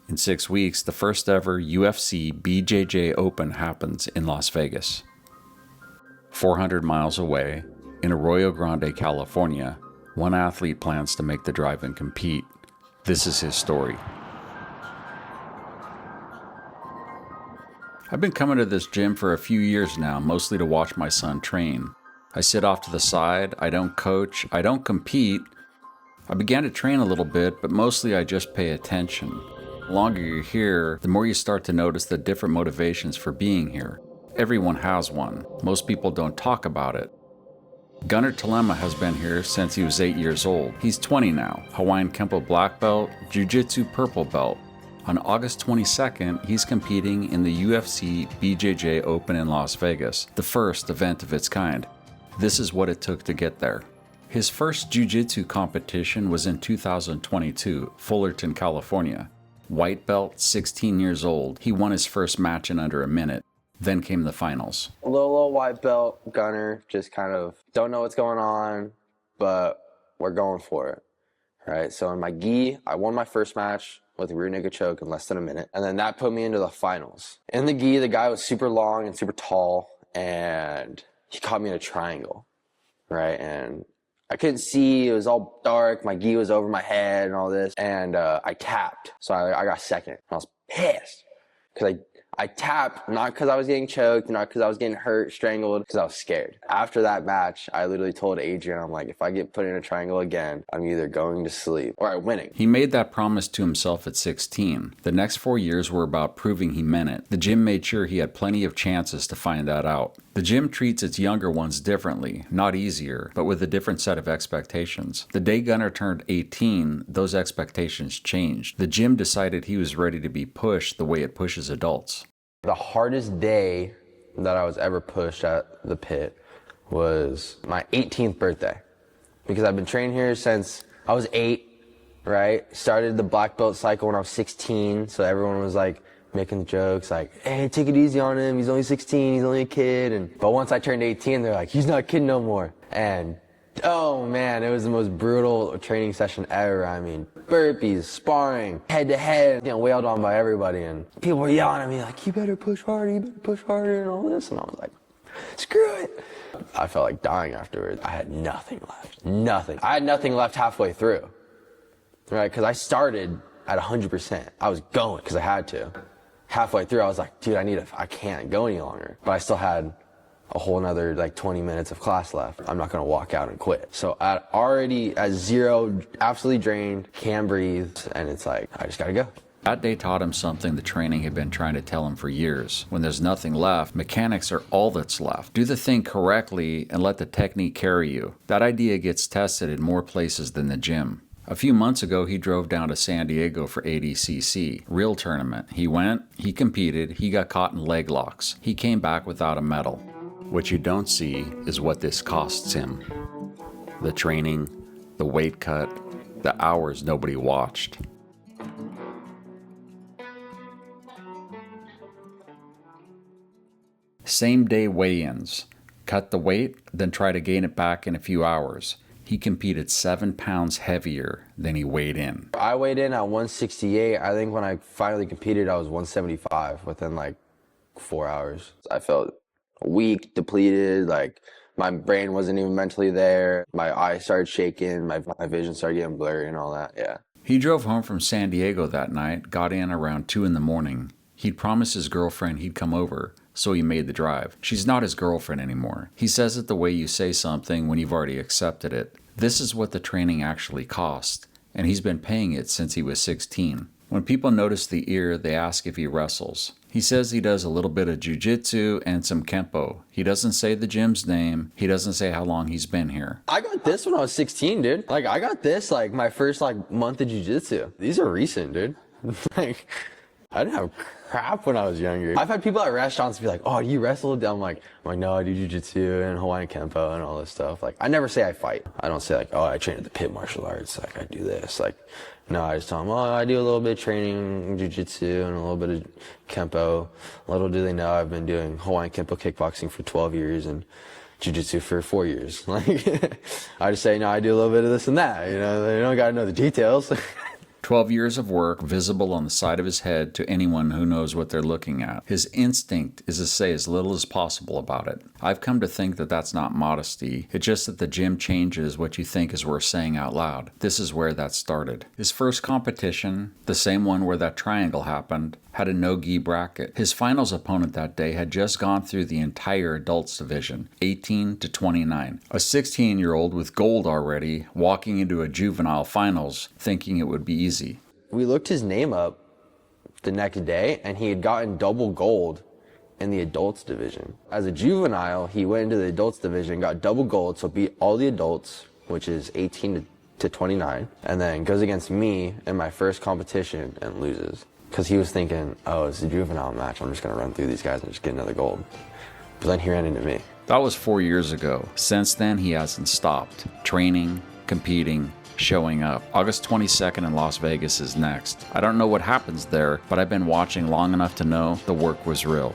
In 6 weeks, the first ever UFC BJJ Open happens in Las Vegas. 400 miles away, in Arroyo Grande, California, one athlete plans to make the drive and compete. This is his story. I've been coming to this gym for a few years now, mostly to watch my son train. I sit off to the side, I don't coach, I don't compete. I began to train a little bit, but mostly I just pay attention. The longer you're here, the more you start to notice the different motivations for being here. Everyone has one. Most people don't talk about it. Gunnar Tillema has been here since he was 8 years old. He's 20 now, Hawaiian Kempo black belt, Jiu-Jitsu purple belt. On August 22nd, he's competing in the UFC BJJ Open in Las Vegas, the first event of its kind. This is what it took to get there. His first Jiu-Jitsu competition was in 2022, Fullerton, California. White belt, 16 years old. He won his first match in under a minute. Then came the finals. A little white belt, Gunner, just kind of don't know what's going on, but we're going for it, right? So in my gi, I won my first match with a rear naked choke in less than a minute, and then that put me into the finals. In the gi, the guy was super long and super tall, and he caught me in a triangle, right? And I couldn't see, it was all dark, my gi was over my head and all this, and I tapped, so I got second. I was pissed, because I tapped, not because I was getting choked, not because I was getting hurt, strangled, because I was scared. After that match, I literally told Adrian, I'm like, if I get put in a triangle again, I'm either going to sleep or I'm winning. He made that promise to himself at 16. The next 4 years were about proving he meant it. The gym made sure he had plenty of chances to find that out. The gym treats its younger ones differently, not easier, but with a different set of expectations. The day Gunnar turned 18, those expectations changed. The gym decided he was ready to be pushed the way it pushes adults. The hardest day that I was ever pushed at the pit was my 18th birthday, because I've been training here since I was 8, right? Started the black belt cycle when I was 16, so everyone was like making jokes like, hey, take it easy on him, he's only 16, he's only a kid. But once I turned 18, they're like, he's not a kid no more. And oh man, it was the most brutal training session ever. I mean, burpees, sparring, head to head, wailed on by everybody, and people were yelling at me like, you better push harder, and all this, and I was like, screw it. I felt like dying afterwards. I had nothing left, nothing. I had nothing left halfway through, right? Because I started at 100%. I was going because I had to. Halfway through, I was like, dude, I can't go any longer. But I still had a whole another like 20 minutes of class left. I'm not gonna walk out and quit. So already at zero, absolutely drained, can't breathe, and it's like, I just gotta go. That day taught him something the training had been trying to tell him for years. When there's nothing left, mechanics are all that's left. Do the thing correctly and let the technique carry you. That idea gets tested in more places than the gym. A few months ago, he drove down to San Diego for ADCC, real tournament. He went, he competed, he got caught in leg locks. He came back without a medal. What you don't see is what this costs him. The training, the weight cut, the hours nobody watched. Same day weigh-ins. Cut the weight, then try to gain it back in a few hours. He competed 7 pounds heavier than he weighed in. I weighed in at 168. I think when I finally competed, I was 175 within like 4 hours. I felt weak, depleted, like my brain wasn't even mentally there. My eyes started shaking, my vision started getting blurry and all that, yeah. He drove home from San Diego that night, got in around 2 in the morning. He'd promised his girlfriend he'd come over, so he made the drive. She's not his girlfriend anymore. He says it the way you say something when you've already accepted it. This is what the training actually cost, and he's been paying it since he was 16. When people notice the ear, they ask if he wrestles. He says he does a little bit of Jiu-Jitsu and some Kempo. He doesn't say the gym's name. He doesn't say how long he's been here. I got this when I was 16, dude. Like, I got this, like, my first, like, month of Jiu-Jitsu. These are recent, dude. Like, I didn't have crap when I was younger. I've had people at restaurants be like, oh, do you wrestle? I'm like, no, I do Jiu-Jitsu and Hawaiian Kempo and all this stuff. Like, I never say I fight. I don't say, like, oh, I train at the pit martial arts. Like, I do this. Like, no, I just tell them, oh, I do a little bit of training, Jiu-Jitsu, and a little bit of Kempo. Little do they know I've been doing Hawaiian Kempo kickboxing for 12 years and Jiu-Jitsu for 4 years. Like, I just say, no, I do a little bit of this and that. You know, they don't got to know the details. 12 years of work visible on the side of his head to anyone who knows what they're looking at. His instinct is to say as little as possible about it. I've come to think that that's not modesty. It's just that the gym changes what you think is worth saying out loud. This is where that started. His first competition, the same one where that triangle happened, had a no-gi bracket. His finals opponent that day had just gone through the entire adults division, 18 to 29. A 16-year-old with gold already, walking into a juvenile finals, thinking it would be easy. We looked his name up the next day, and he had gotten double gold in the adults division. As a juvenile, he went into the adults division, got double gold, so beat all the adults, which is 18 to 29, and then goes against me in my first competition and loses. Because he was thinking, oh, it's a juvenile match, I'm just going to run through these guys and just get another gold. But then he ran into me. That was 4 years ago. Since then, he hasn't stopped. Training, competing, showing up. August 22nd in Las Vegas is next. I don't know what happens there, but I've been watching long enough to know the work was real.